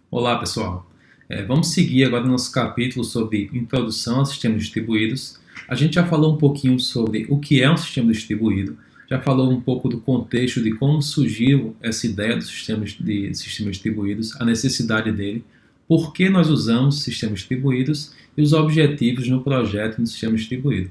Olá, pessoal. Vamos seguir agora o nosso capítulo sobre introdução a sistemas distribuídos. A gente já falou um pouquinho sobre o que é um sistema distribuído, já falou um pouco do contexto de como surgiu essa ideia dos sistemas distribuídos, a necessidade dele, por que nós usamos sistemas distribuídos e os objetivos no projeto do sistema distribuído.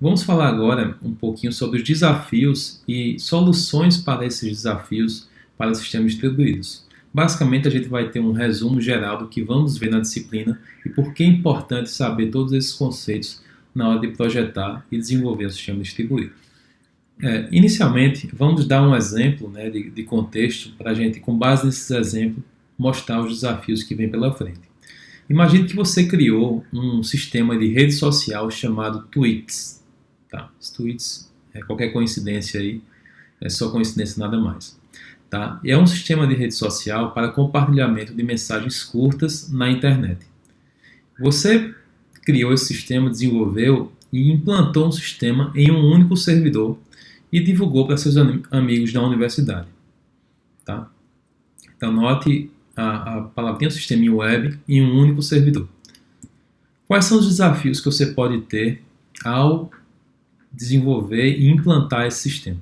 Vamos falar agora um pouquinho sobre os desafios e soluções para esses desafios para sistemas distribuídos. Basicamente, a gente vai ter um resumo geral do que vamos ver na disciplina e por que é importante saber todos esses conceitos na hora de projetar e desenvolver o sistema distribuído. Inicialmente, vamos dar um exemplo, de contexto para a gente, com base nesses exemplos, mostrar os desafios que vêm pela frente. Imagine que você criou um sistema de rede social chamado Tweets. Tá? Tweets é qualquer coincidência aí, é só coincidência, nada mais. Tá? É um sistema de rede social para compartilhamento de mensagens curtas na internet. Você criou esse sistema, desenvolveu e implantou um sistema em um único servidor e divulgou para seus amigos da universidade. Tá? Então, note a palavrinha sistema web em um único servidor. Quais são os desafios que você pode ter ao desenvolver e implantar esse sistema?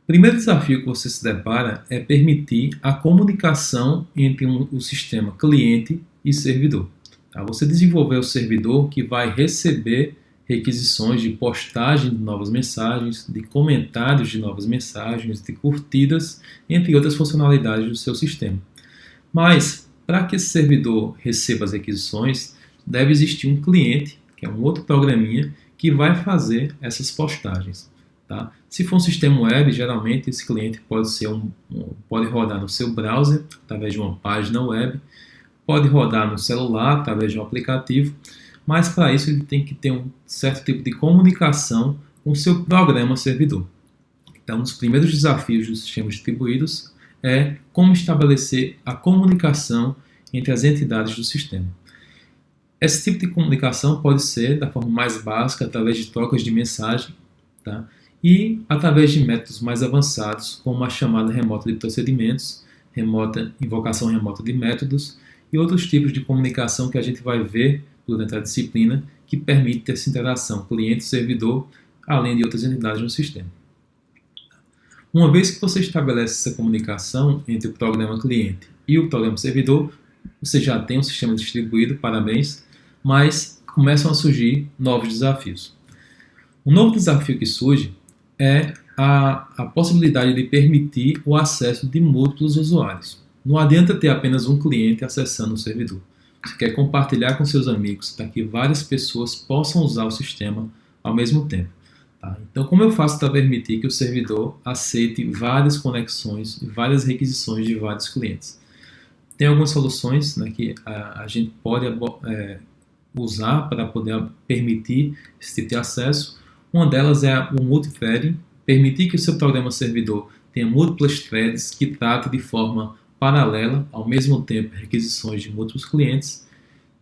O primeiro desafio que você se depara é permitir a comunicação entre o sistema cliente e servidor. Tá? Você desenvolveu o servidor que vai receber requisições de postagem de novas mensagens, de comentários de novas mensagens, de curtidas, entre outras funcionalidades do seu sistema. Mas, para que esse servidor receba as requisições, deve existir um cliente, que é um outro programinha, que vai fazer essas postagens. Tá? Se for um sistema web, geralmente esse cliente pode rodar no seu browser, através de uma página web, pode rodar no celular, através de um aplicativo, mas para isso ele tem que ter um certo tipo de comunicação com o seu programa servidor. Então, um dos primeiros desafios dos sistemas distribuídos é como estabelecer a comunicação entre as entidades do sistema. Esse tipo de comunicação pode ser da forma mais básica, através de trocas de mensagem, tá? E através de métodos mais avançados, como a chamada remota de procedimentos, invocação remota de métodos e outros tipos de comunicação que a gente vai ver durante a disciplina que permite essa interação cliente-servidor, além de outras entidades no sistema. Uma vez que você estabelece essa comunicação entre o programa cliente e o programa servidor, você já tem um sistema distribuído, parabéns, mas começam a surgir novos desafios. Um novo desafio que surge é a possibilidade de permitir o acesso de múltiplos usuários. Não adianta ter apenas um cliente acessando o servidor. Você quer compartilhar com seus amigos para que várias pessoas possam usar o sistema ao mesmo tempo. Tá? Então, como eu faço para permitir que o servidor aceite várias conexões e várias requisições de vários clientes? Tem algumas soluções, que a gente pode usar para poder permitir esse tipo de acesso. Uma delas é o multithreading, permitir que o seu programa servidor tenha múltiplas threads que tratem de forma paralela, ao mesmo tempo, requisições de múltiplos clientes.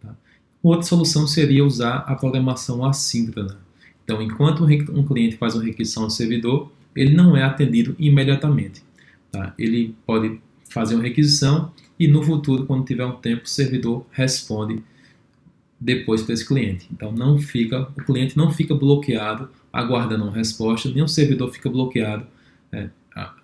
Tá? Outra solução seria usar a programação assíncrona. Então, enquanto um cliente faz uma requisição ao servidor, ele não é atendido imediatamente. Tá? Ele pode fazer uma requisição e, no futuro, quando tiver um tempo, o servidor responde depois para esse cliente. Então, o cliente não fica bloqueado aguardando uma resposta, nem o servidor fica bloqueado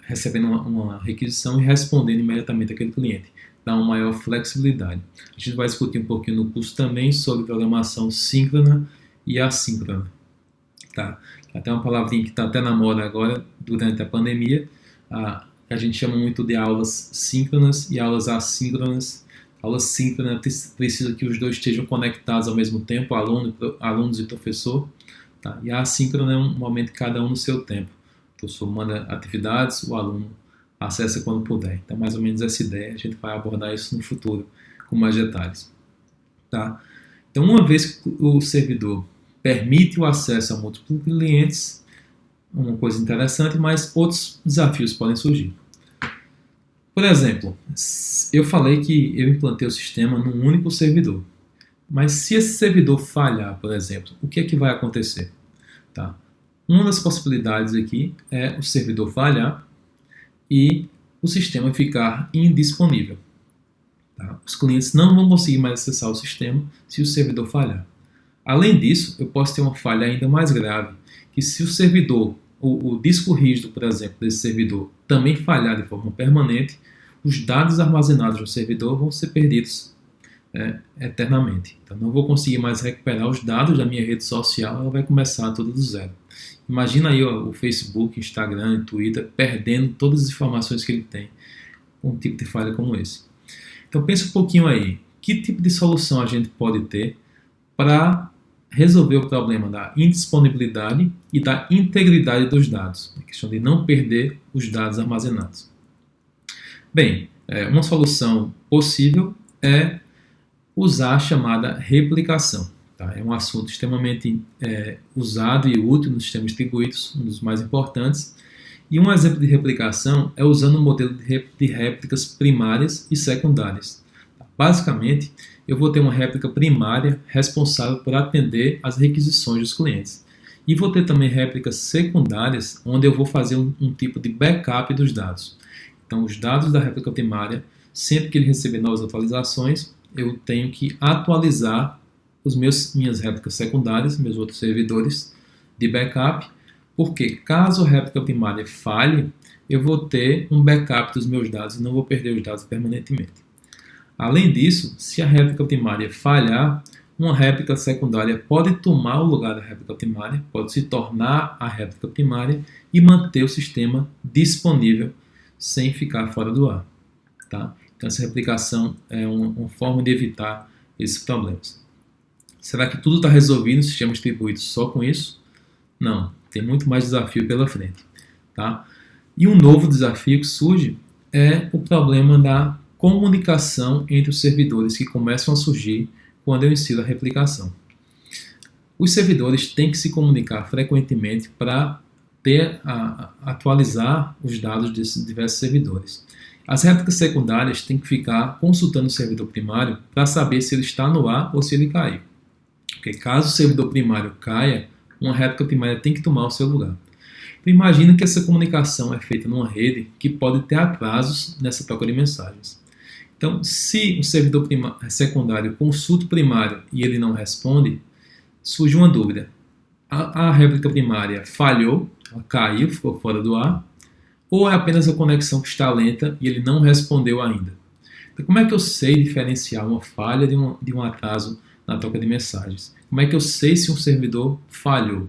recebendo uma requisição e respondendo imediatamente àquele cliente. Dá uma maior flexibilidade. A gente vai discutir um pouquinho no curso também sobre programação síncrona e assíncrona. Tá? Até uma palavrinha que está até na moda agora, durante a pandemia, a gente chama muito de aulas síncronas e aulas assíncronas. Aula síncrona precisa que os dois estejam conectados ao mesmo tempo, alunos e professor. Tá? E a assíncrona é um momento cada um no seu tempo. O professor manda atividades, o aluno acessa quando puder. Então, mais ou menos essa ideia, a gente vai abordar isso no futuro com mais detalhes. Tá? Então, uma vez que o servidor permite o acesso a múltiplos clientes, uma coisa interessante, mas outros desafios podem surgir. Por exemplo, eu falei que eu implantei o sistema num único servidor. Mas se esse servidor falhar, por exemplo, o que é que vai acontecer? Tá? Uma das possibilidades aqui é o servidor falhar e o sistema ficar indisponível. Tá? Os clientes não vão conseguir mais acessar o sistema se o servidor falhar. Além disso, eu posso ter uma falha ainda mais grave, que se o servidor, o disco rígido, por exemplo, desse servidor também falhar de forma permanente, os dados armazenados no servidor vão ser perdidos eternamente. Então, não vou conseguir mais recuperar os dados da minha rede social, ela vai começar tudo do zero. Imagina aí o Facebook, Instagram, Twitter perdendo todas as informações que ele tem com um tipo de falha como esse. Então pense um pouquinho aí, que tipo de solução a gente pode ter para resolver o problema da indisponibilidade e da integridade dos dados, a questão de não perder os dados armazenados. Bem, uma solução possível é usar a chamada replicação. Tá? É um assunto extremamente usado e útil nos sistemas distribuídos, um dos mais importantes. E um exemplo de replicação é usando o modelo de réplicas primárias e secundárias. Basicamente, eu vou ter uma réplica primária responsável por atender às requisições dos clientes. E vou ter também réplicas secundárias, onde eu vou fazer um tipo de backup dos dados. Então, os dados da réplica primária, sempre que ele receber novas atualizações, eu tenho que atualizar minhas réplicas secundárias, meus outros servidores de backup, porque caso a réplica primária falhe, eu vou ter um backup dos meus dados e não vou perder os dados permanentemente. Além disso, se a réplica primária falhar, uma réplica secundária pode tomar o lugar da réplica primária, pode se tornar a réplica primária e manter o sistema disponível sem ficar fora do ar. Tá? Então, essa replicação é uma forma de evitar esses problemas. Será que tudo está resolvido no sistema distribuído só com isso? Não, tem muito mais desafio pela frente. Tá? E um novo desafio que surge é o problema da comunicação entre os servidores que começam a surgir quando eu insiro a replicação. Os servidores têm que se comunicar frequentemente para atualizar os dados desses diversos servidores. As réplicas secundárias têm que ficar consultando o servidor primário para saber se ele está no ar ou se ele caiu. Porque caso o servidor primário caia, uma réplica primária tem que tomar o seu lugar. Então, imagina que essa comunicação é feita numa rede que pode ter atrasos nessa troca de mensagens. Então, se o servidor secundário consulta o primário e ele não responde, surge uma dúvida. A réplica primária falhou, ela caiu, ficou fora do ar, ou é apenas a conexão que está lenta e ele não respondeu ainda? Então, como é que eu sei diferenciar uma falha de um atraso na troca de mensagens? Como é que eu sei se um servidor falhou?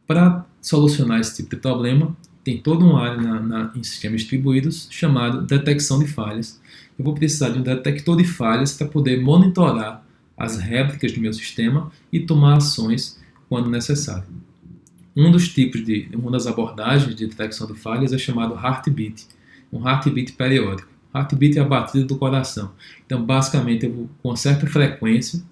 Para solucionar esse tipo de problema, tem toda uma área em sistemas distribuídos chamado detecção de falhas. Eu vou precisar de um detector de falhas para poder monitorar as réplicas do meu sistema e tomar ações quando necessário. Uma das abordagens de detecção de falhas é chamado heartbeat, um heartbeat periódico. Heartbeat é a batida do coração. Então, basicamente, com uma certa frequência,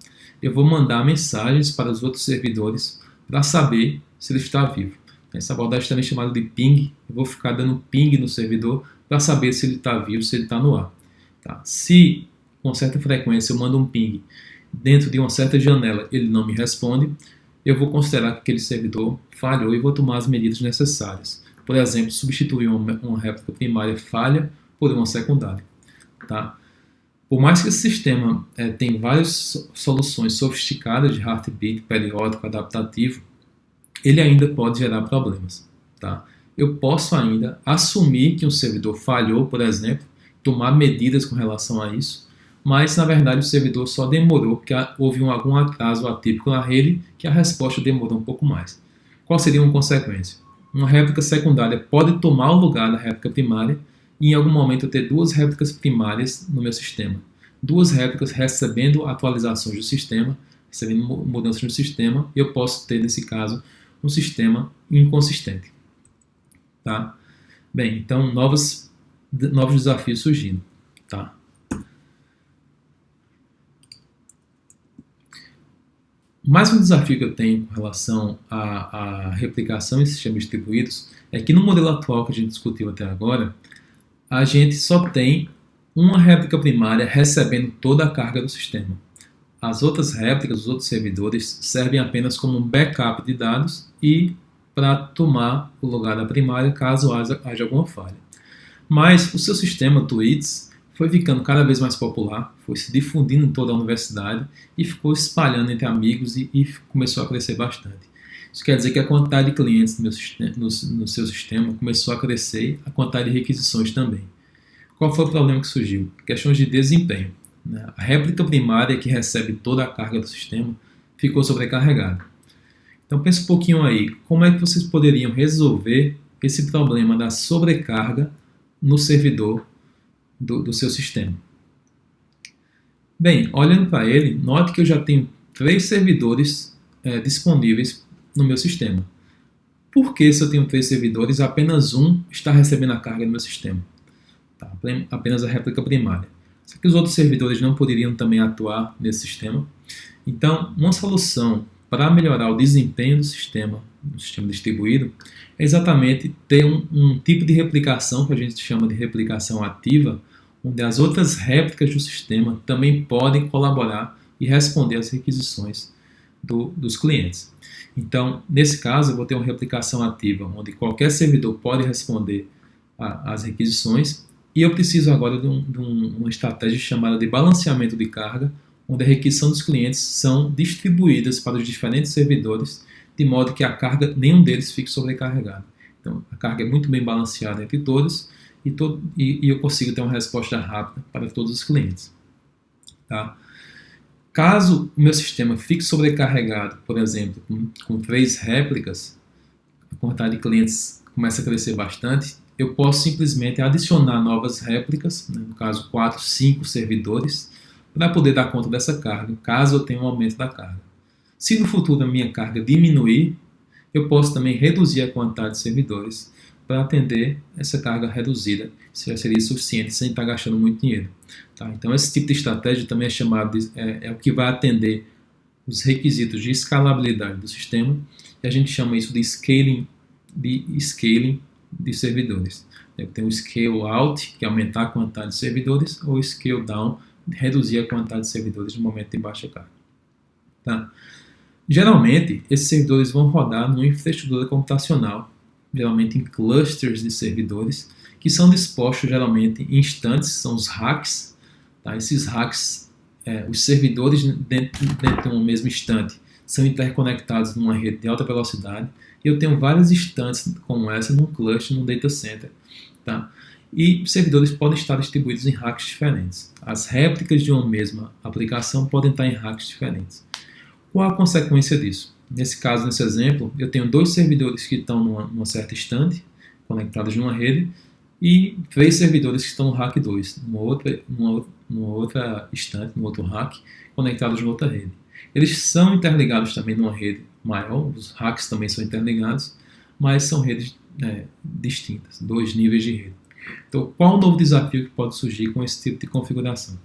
eu vou mandar mensagens para os outros servidores para saber se ele está vivo. Essa abordagem também é chamada de ping. Eu vou ficar dando ping no servidor para saber se ele está vivo, se ele está no ar. Tá? Se, com certa frequência, eu mando um ping dentro de uma certa janela, ele não me responde, eu vou considerar que aquele servidor falhou e vou tomar as medidas necessárias. Por exemplo, substituir uma réplica primária falha por uma secundária. Tá? Por mais que esse sistema tenha várias soluções sofisticadas de heartbeat periódico adaptativo, ele ainda pode gerar problemas. Tá? Eu posso ainda assumir que um servidor falhou, por exemplo, tomar medidas com relação a isso, mas na verdade o servidor só demorou porque houve algum atraso atípico na rede que a resposta demorou um pouco mais. Qual seria uma consequência? Uma réplica secundária pode tomar o lugar da réplica primária e em algum momento eu ter duas réplicas primárias no meu sistema. Duas réplicas recebendo atualizações do sistema, recebendo mudanças no sistema, e eu posso ter, nesse caso, um sistema inconsistente. Tá? Bem, então novos desafios surgindo. Tá? Mais um desafio que eu tenho com relação à replicação em sistemas distribuídos é que no modelo atual que a gente discutiu até agora, a gente só tem uma réplica primária recebendo toda a carga do sistema. As outras réplicas, os outros servidores, servem apenas como um backup de dados e para tomar o lugar da primária caso haja alguma falha. Mas o seu sistema Twits foi ficando cada vez mais popular, foi se difundindo em toda a universidade e ficou espalhando entre amigos e começou a crescer bastante. Isso quer dizer que a quantidade de clientes no seu sistema começou a crescer, a quantidade de requisições também. Qual foi o problema que surgiu? Questões de desempenho. A réplica primária, que recebe toda a carga do sistema, ficou sobrecarregada. Então pense um pouquinho aí, como é que vocês poderiam resolver esse problema da sobrecarga no servidor do seu sistema? Bem, olhando para ele, note que eu já tenho 3 servidores disponíveis no meu sistema. Por que, se eu tenho 3 servidores, apenas um está recebendo a carga do meu sistema? Tá, apenas a réplica primária. Será que os outros servidores não poderiam também atuar nesse sistema? Então, uma solução para melhorar o desempenho do sistema distribuído, é exatamente ter um tipo de replicação que a gente chama de replicação ativa, onde as outras réplicas do sistema também podem colaborar e responder às requisições dos clientes. Então, nesse caso, eu vou ter uma replicação ativa, onde qualquer servidor pode responder às requisições, e eu preciso agora de uma estratégia chamada de balanceamento de carga, onde a requisição dos clientes são distribuídas para os diferentes servidores, de modo que a carga, nenhum deles fique sobrecarregado. Então, a carga é muito bem balanceada entre todos e eu consigo ter uma resposta rápida para todos os clientes. Tá? Caso o meu sistema fique sobrecarregado, por exemplo, com 3 réplicas, a quantidade de clientes começa a crescer bastante, eu posso simplesmente adicionar novas réplicas, no caso 4, 5 servidores, para poder dar conta dessa carga, caso eu tenha um aumento da carga. Se no futuro a minha carga diminuir, eu posso também reduzir a quantidade de servidores para atender essa carga reduzida, se já seria suficiente sem estar gastando muito dinheiro. Tá? Então esse tipo de estratégia também é chamado é o que vai atender os requisitos de escalabilidade do sistema, e a gente chama isso de scaling de servidores. Tem o scale out, que é aumentar a quantidade de servidores, ou scale down, reduzir a quantidade de servidores no momento de baixa carga. Tá? Geralmente, esses servidores vão rodar numa infraestrutura computacional, geralmente em clusters de servidores, que são dispostos geralmente em instantes, são os racks. Tá? Esses racks, os servidores dentro de um mesmo instante, são interconectados numa rede de alta velocidade, e eu tenho várias instantes como essa num cluster, num data center. Tá? E os servidores podem estar distribuídos em racks diferentes. As réplicas de uma mesma aplicação podem estar em racks diferentes. Qual a consequência disso? Nesse caso, nesse exemplo, eu tenho 2 servidores que estão numa certa estante, conectados numa rede, e 3 servidores que estão no rack 2, numa outra estante, num outro rack, conectados em outra rede. Eles são interligados também numa rede maior, os racks também são interligados, mas são redes distintas, 2 níveis de rede. Então, qual o novo desafio que pode surgir com esse tipo de configuração?